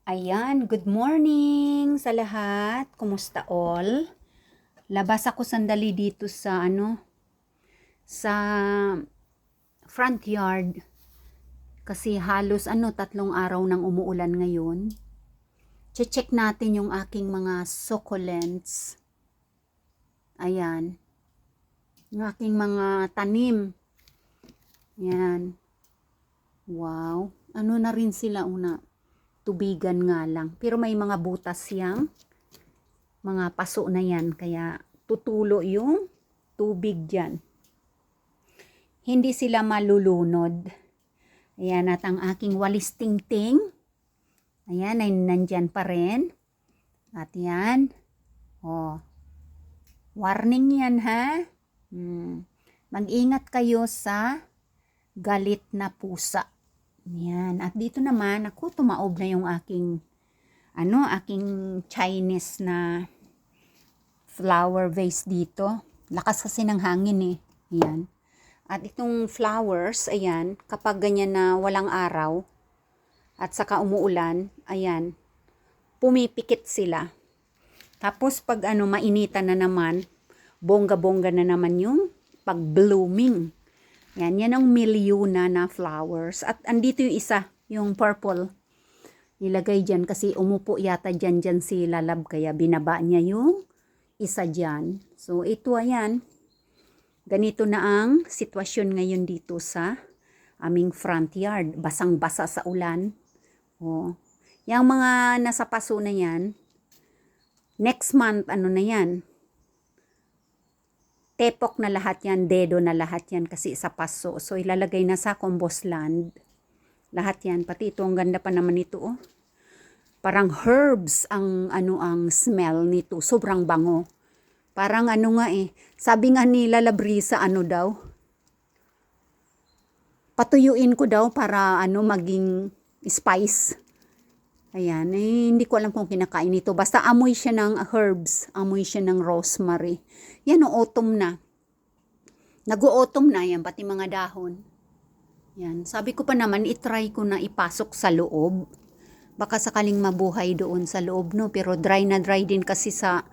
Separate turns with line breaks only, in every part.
Ayan, good morning sa lahat. Kumusta all? Labas ako sandali dito sa sa front yard kasi halos 3 araw nang umuulan ngayon. Check natin yung aking mga succulents. Ayan. Yung aking mga tanim. Ayan. Wow. Ano na rin sila una? Tubigan nga lang. Pero may mga butas yang mga paso na yan. Kaya tutulo yung tubig dyan. Hindi sila malulunod. Ayan, at ang aking walis tingting. Ayan, ay nandyan pa rin. At yan. Oh. Warning yan ha. Mag-ingat kayo sa galit na pusa. Yan. At dito naman, ako tumaob na yung aking Chinese na flower vase dito. Lakas kasi ng hangin eh. Yan. At itong flowers, ayan, kapag ganyan na walang araw at saka umuulan, ayan, pumipikit sila. Tapos pag mainitan na naman, bongga-bongga na naman yung pag-blooming. Yan ang milyona na flowers. At andito yung isa, yung purple. Nilagay dyan kasi umupo yata dyan si Lalab. Kaya binaba niya yung isa dyan. So ito ayan. Ganito na ang sitwasyon ngayon dito sa aming front yard. Basang-basa sa ulan. Oh. Yung mga nasa paso na yan, next month na yan. Tepok na lahat yan, dedo na lahat yan kasi sa paso. So, ilalagay na sa compost land. Lahat yan. Pati ito, ang ganda pa naman ito, oh. Parang herbs ang smell nito. Sobrang bango. Parang nga eh. Sabi nga ni Lalabrisa, daw. Patuyuin ko daw para maging spice. Ayan, hindi ko alam kung kinakain ito. Basta amoy siya ng herbs. Amoy siya ng rosemary. Yan, autumn na. Nag-autumn na yan, pati mga dahon. Yan, sabi ko pa naman, itry ko na ipasok sa loob. Baka sakaling mabuhay doon sa loob, no? Pero dry na dry din kasi sa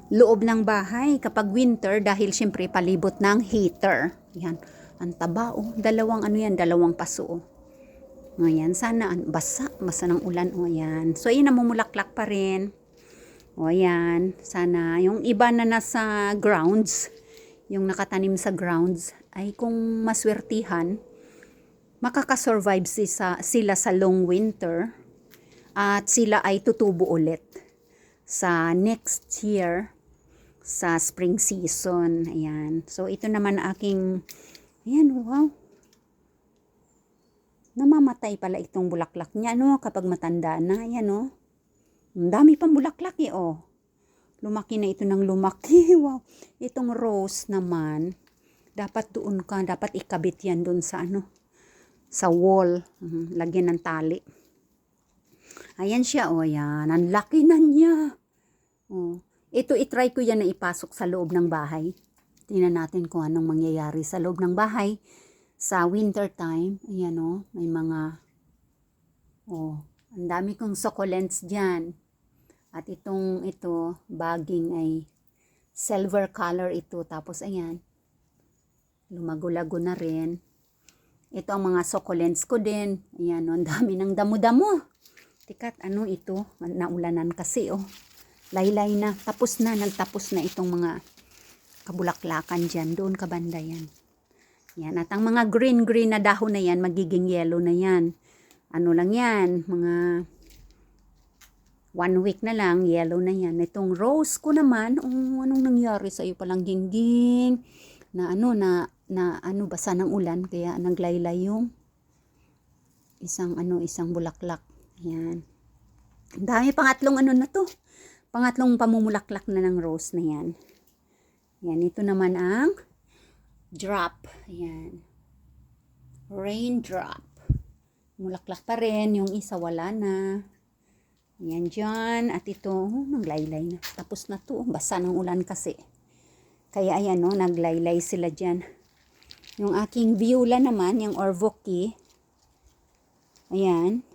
loob ng bahay kapag winter dahil syempre palibot ng heater. Yan, ang taba, oh. Dalawang paso, oh. Ayan, sana basa ng ulan. O ayan. So, ayan, namumulaklak pa rin. O ayan, sana yung iba na nasa grounds, yung nakatanim sa grounds, ay kung maswertihan, makakasurvive sila sa long winter at sila ay tutubo ulit sa next year sa spring season. Ayan. So, ito naman aking, ayan, wow. Namamatay pala itong bulaklak niya, kapag matanda na. Ayan, ang dami pang bulaklak, Lumaki na ito ng lumaki. Wow. Itong rose naman, dapat ikabit yan doon sa, sa wall. Lagyan ng tali. Ayan siya, ayan. Ang laki na niya. Ito, itry ko yan na ipasok sa loob ng bahay. Tingnan natin kung anong mangyayari sa loob ng bahay. Sa winter time, ayan may mga, ang dami kong succulents dyan. At ito, baging ay silver color ito. Tapos ayan, lumago-lago na rin. Ito ang mga succulents ko din. Ayan, ang dami ng damo-damo. Tikat, ito? Naulanan kasi, laylay na. Nagtapos na itong mga kabulaklakan dyan. Doon kabanda yan. Yan, at ang mga green na dahon na yan, magiging yellow na yan. Lang yan, mga 1 week na lang, yellow na yan. Itong rose ko naman, anong nangyari sa iyo palang gingging? Na basa ng ulan, kaya naglaylay yung isang bulaklak. Yan. Ang dami, pangatlong na to. Pangatlong pamumulaklak na ng rose na yan. Yan, ito naman ang drop. Ayan. Raindrop. Mulaklak pa rin. Yung isa wala na. Ayan dyan. At ito, naglaylay na. Tapos na to. Basa ng ulan kasi. Kaya ayan, naglaylay sila dyan. Yung aking viola naman, yung Orvoki. Ayan.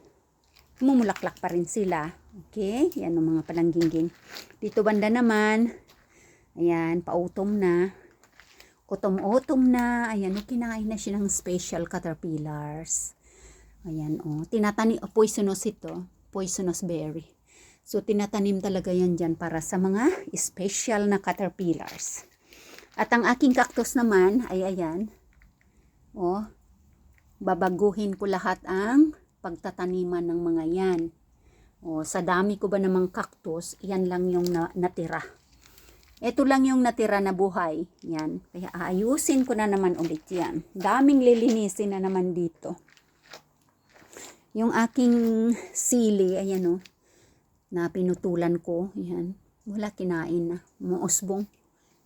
mumulaklak pa rin sila. Okay, yan ang mga palangging. Dito banda naman, ayan, pautom na. Utom-utom na. Ayan, kinain na siya ng special caterpillars. Ayan, tinatanim, poisonous ito. Poisonous berry. So, tinatanim talaga yan dyan para sa mga special na caterpillars. At ang aking cactus naman, ay ayan. Babaguhin ko lahat ang pagtataniman ng mga yan. Sa dami ko ba namang cactus, yan lang yung natira. Ito lang yung natira na buhay. Yan. Kaya aayusin ko na naman ulit yan. Daming lilinisin na naman dito. Yung aking sili, ayan na pinutulan ko. Yan. Wala, kinain na. Muusbong.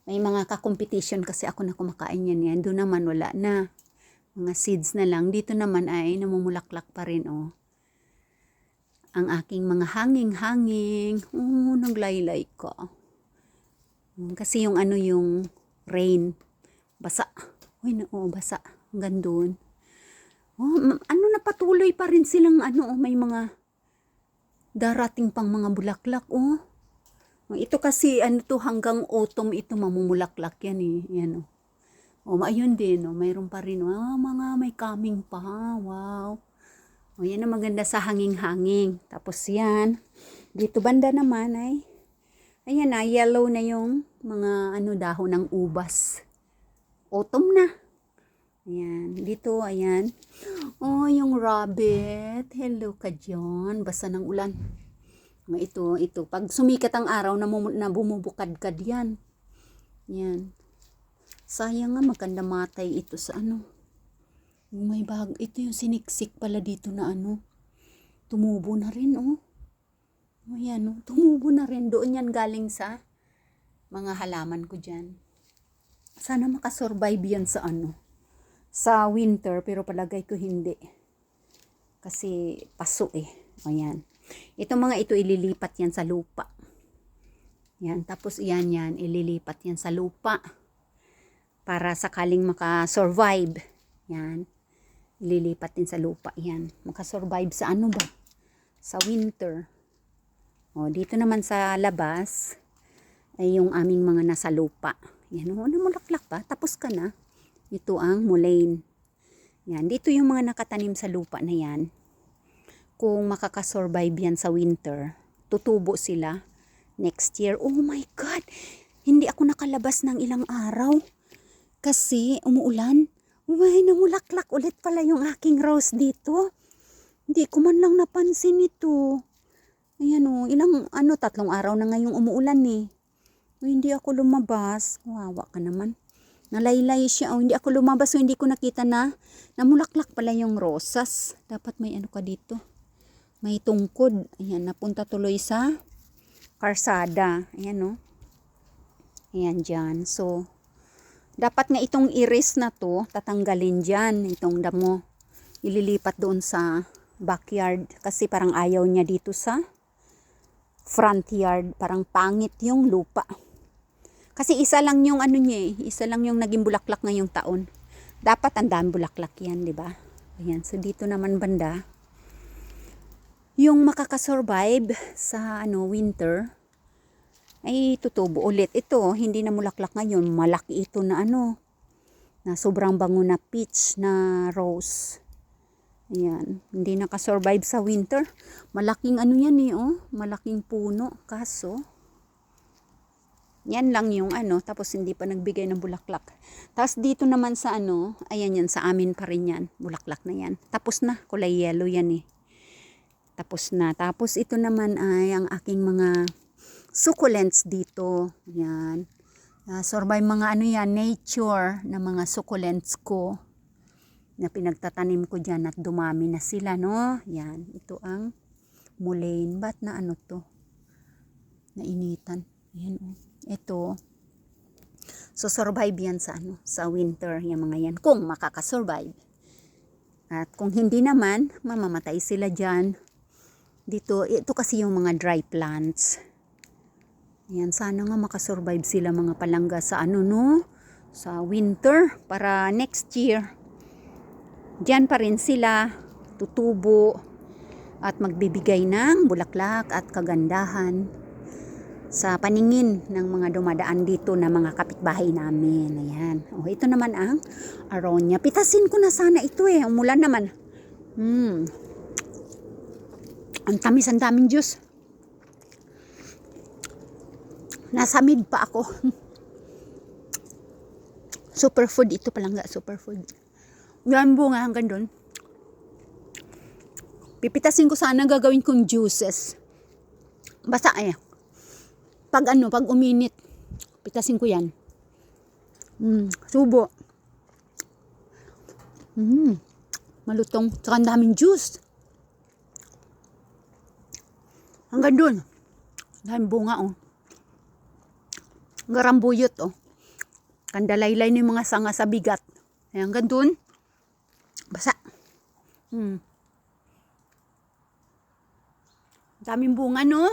May mga kakompetition kasi ako na kumakain yan. Doon naman wala na. Mga seeds na lang. Dito naman ay namumulaklak pa rin. Ang aking mga hanging-hanging. Naglaylay ka. Kasi yung yung rain, basa. Basa. Hanggang doon. Napatuloy pa rin silang may mga darating pang mga bulaklak. Ito kasi hanggang autumn ito mamumulaklak yan Yan ayun din mayroon pa rin mga may coming pa. Wow. Yan ang maganda sa hanging-hanging. Tapos yan. Dito banda naman ay ayan na, yellow na yung mga dahon ng ubas. Autumn na. Ayan, dito, ayan. Yung rabbit. Hello ka dyan. Basa ng ulan. Ito. Pag sumikat ang araw, na bumubukad-kad yan. Yan. Sayang nga, maganda matay ito sa May bag. Ito yung siniksik pala dito na tumubo na rin, Ayan, tumubo na rin. Doon yan galing sa mga halaman ko dyan. Sana makasurvive yan sa sa winter, pero palagay ko hindi. Kasi paso Ayan. Itong mga ito ililipat yan sa lupa. Yan, tapos yan, ililipat yan sa lupa. Para sakaling makasurvive. Yan. Ililipat din sa lupa. Yan. Makasurvive sa ba? Sa winter. Dito naman sa labas ay yung aming mga nasa lupa. Yan, namulaklak pa. Tapos ka na. Ito ang mullein. Yan, dito yung mga nakatanim sa lupa na yan. Kung makakasurvive yan sa winter, tutubo sila next year. Oh my God! Hindi ako nakalabas ng ilang araw. Kasi umuulan. Namulaklak ulit pala yung aking rose dito. Hindi ko man lang napansin ito. Ayan ilang 3 araw na ngayong umuulan hindi ako lumabas. Wawa ka naman. Nalaylay siya. Hindi ako lumabas hindi ko nakita na namulaklak pala yung rosas. Dapat may ka dito. May tungkod. Ayan, napunta tuloy sa karsada. Ayan Ayan dyan. So, dapat nga itong iris na to, tatanggalin dyan. Itong damo. Ililipat doon sa backyard. Kasi parang ayaw niya dito sa front yard, parang pangit yung lupa. Kasi isa lang yung isa lang yung naging bulaklak ngayong taon. Dapat ang dami bulaklak yan, di ba? Ayan, so dito naman banda, yung makakasurvive sa winter, ay tutubo ulit. Ito, hindi na bulaklak ngayon, malaki ito na na sobrang bango na peach na rose. Ayan, hindi nakasurvive sa winter. Malaking yan malaking puno. Kaso, yan lang yung tapos hindi pa nagbigay ng bulaklak. Tapos dito naman sa ayan yan, sa amin pa rin yan. Bulaklak na yan. Tapos na, kulay yellow yan Tapos na. Tapos ito naman ay ang aking mga succulents dito. Yan. Survive mga yan, nature na mga succulents ko. Na pinagtatanim ko dyan at dumami na sila, Yan, ito ang mullein. Ba't na to? Nainitan. Yan, Ito. So, survive yan sa sa winter, yung mga yan. Kung makakasurvive. At kung hindi naman, mamamatay sila dyan. Dito, ito kasi yung mga dry plants. Yan, sana nga makasurvive sila mga palangga sa sa winter para next year. Diyan pa rin sila tutubo at magbibigay ng bulaklak at kagandahan sa paningin ng mga dumadaan dito na mga kapitbahay namin. Ayan. Oh, ito naman ang aronia. Pitasin ko na sana ito eh. Umulan naman. Ang tamis, ang daming juice. Nasa mid pa ako. Superfood ito palangga, superfood. Yan bunga hanggang doon. Pipitasin ko sana, gagawin kong juices. Basta eh. Pag uminit, pitasin ko yan. Subo. Malutong. Tsaka ang daming juice. Hanggang doon. Daming bunga oh. Garambuyot oh. Kandalaylay ng mga sanga sa bigat. Ayan, hanggang doon. Basa. Daming bunga no.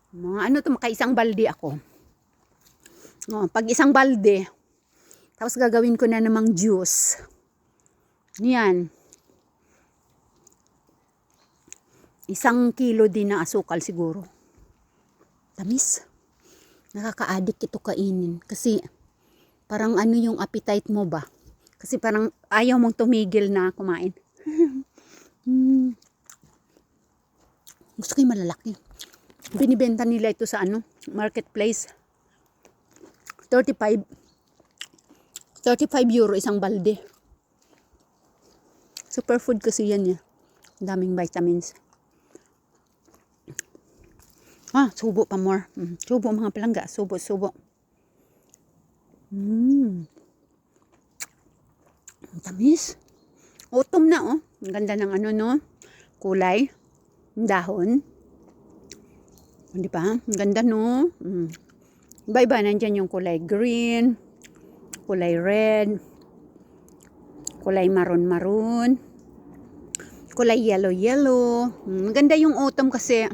Mga makaisang balde ako. No, pag isang balde, tapos gagawin ko na namang juice. Yan. 1 kilo din na asukal siguro. Tamis. Nakaka-addict ito kainin. Kasi parang yung appetite mo ba? Kasi parang ayaw mong tumigil na kumain. Gusto ko yung malalaki. Binibenta nila ito sa marketplace. 35 euro isang balde. Superfood kasi yan eh. Daming vitamins. Subo pa more. Subo mga palangga. Subo. Ang tamis. Autumn na oh. Ang ganda ng no? Kulay. Dahon. Di ba? Ang ganda no? Iba-iba nandyan yung kulay green, kulay red, kulay maroon, kulay yellow. Maganda yung autumn kasi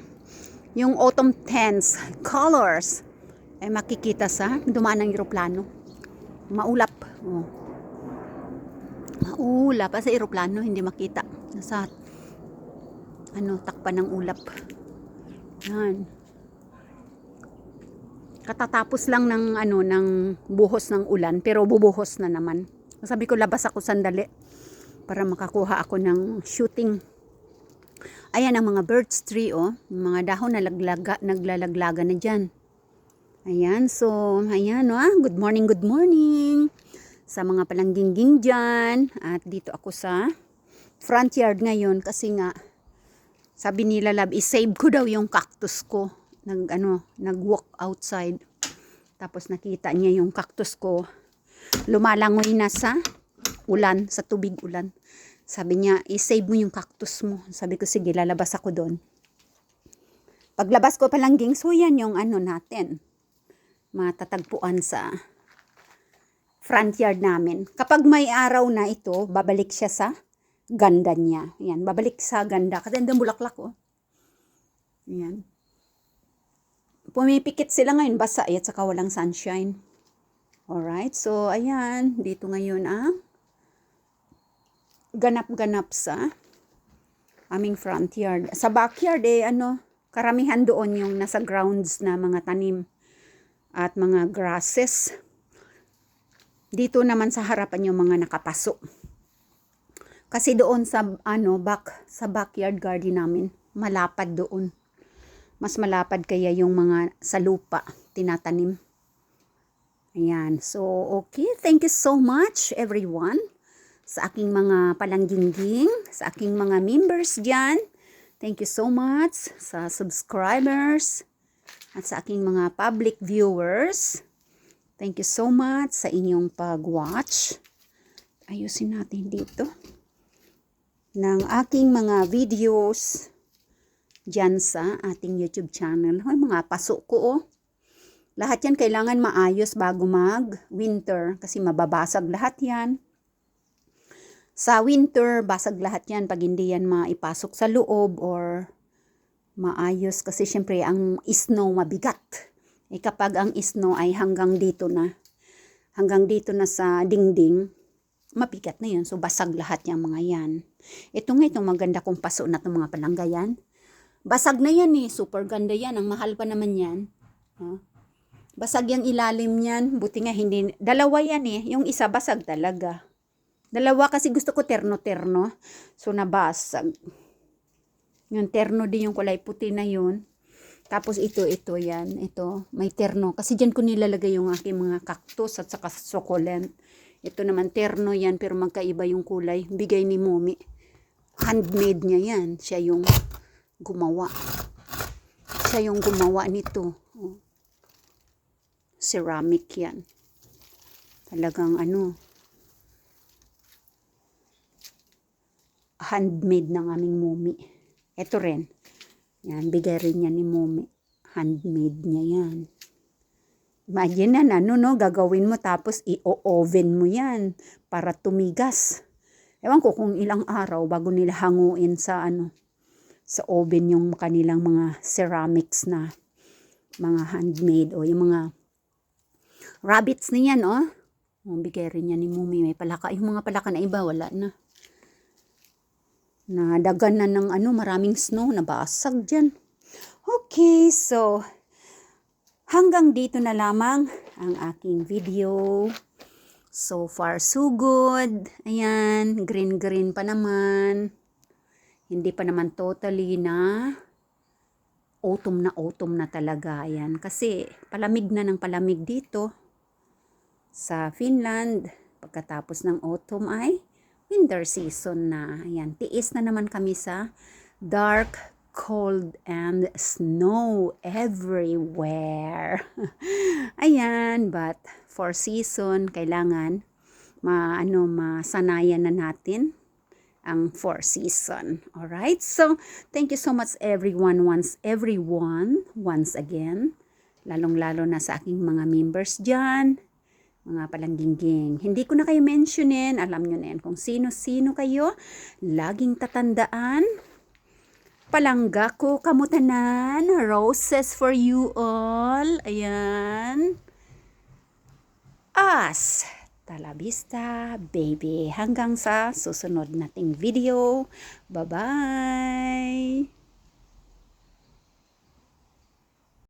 yung autumn tints, colors ay makikita sa dumaan ng eroplano. Maulap. Oh. Maulap pa sa eroplano, hindi makita. Nasa takpan ng ulap. Yan. Katatapos lang ng ng buhos ng ulan, pero bubuhos na naman. Sabi ko labas ako sandali para makakuha ako ng shooting. Ayan ang mga birds tree oh, yung mga dahon na naglalaglaga na diyan. Ayan, so ayan good morning sa mga palangging diyan. At dito ako sa front yard ngayon kasi nga sabi nila love, i-save ko daw yung cactus ko. Nag-walk outside. Tapos nakita niya yung cactus ko. Lumalangoy na sa ulan, sa tubig ulan. Sabi niya, i-save mo yung cactus mo. Sabi ko, sige, lalabas ako doon. Paglabas ko palangging, so yan yung natin. Matatagpuan sa front yard namin. Kapag may araw na ito, babalik siya sa ganda niya. Yan, babalik sa ganda. Kasi andang bulaklak oh. Yan. Pumipikit sila ngayon basa at saka walang sunshine. Alright, so ayan, dito ngayon ganap-ganap sa aming front yard. Sa backyard karamihan doon yung nasa grounds na mga tanim at mga grasses. Dito naman sa harapan yung mga nakapaso. Kasi doon sa sa backyard garden namin, malapad doon. Mas malapad kaya yung mga sa lupa tinatanim. Ayan. So, okay. Thank you so much, everyone, sa aking mga palangging, sa aking mga members dyan. Thank you so much sa subscribers at sa aking mga public viewers. Thank you so much sa inyong pag-watch. Ayusin natin dito ng aking mga videos dyan sa ating YouTube channel. Hoy, mga paso ko oh. Lahat yan kailangan maayos bago mag-winter kasi mababasag lahat yan. Sa winter, basag lahat yan pag hindi yan maipasok sa loob or maayos kasi syempre ang snow mabigat. Kapag ang snow ay hanggang dito na sa dingding, mabigat na yun. So, basag lahat yung mga yan. Ito nga, itong maganda kong paso na itong mga palangga yan. Basag na yan eh. Super ganda yan. Ang mahal pa naman yan. Basag yung ilalim yan. Buti nga hindi. Dalawa yan eh. Yung isa basag talaga. Dalawa kasi gusto ko terno-terno. So, nabasag. Yung terno din yung kulay puti na yun. Tapos ito yan. Ito, may terno. Kasi dyan ko nilalagay yung aking mga cactus at saka succulent. Ito naman, terno yan, pero magkaiba yung kulay. Bigay ni Mommy. Handmade niya yan. Siya yung gumawa. Siya yung gumawa nito. Ceramic yan. Talagang handmade ng aming Mommy. Ito rin. Yan, bigay rin yan ni Mommy. Handmade niya yan. Imagine na, gagawin mo tapos i-oven mo yan para tumigas. Ewan ko kung ilang araw bago nila hanguin sa oven yung kanilang mga ceramics na mga handmade o yung mga rabbits na yan, bigay rin yan ni Mommy. May palaka. Yung mga palaka na iba, wala na. Nadagan na ng maraming snow, nabasag dyan. Okay, so hanggang dito na lamang ang aking video. So far, so good. Ayan, green-green pa naman. Hindi pa naman totally na autumn na talaga. Ayan, kasi palamig na ng palamig dito sa Finland. Pagkatapos ng autumn ay winter season na. Ayan, tiis na naman kami sa dark, cold, and snow everywhere. Ayan, but for season, kailangan masanayan na natin ang four season. Alright? So, thank you so much everyone once again. Lalong-lalo na sa aking mga members dyan. Mga palanggingking. Hindi ko na kayo mentionin. Alam nyo na yan kung sino-sino kayo. Laging tatandaan. Palangga ko, kamutanan. Roses for you all. Ayan. Hasta la vista, baby. Hanggang sa susunod nating video. Bye-bye.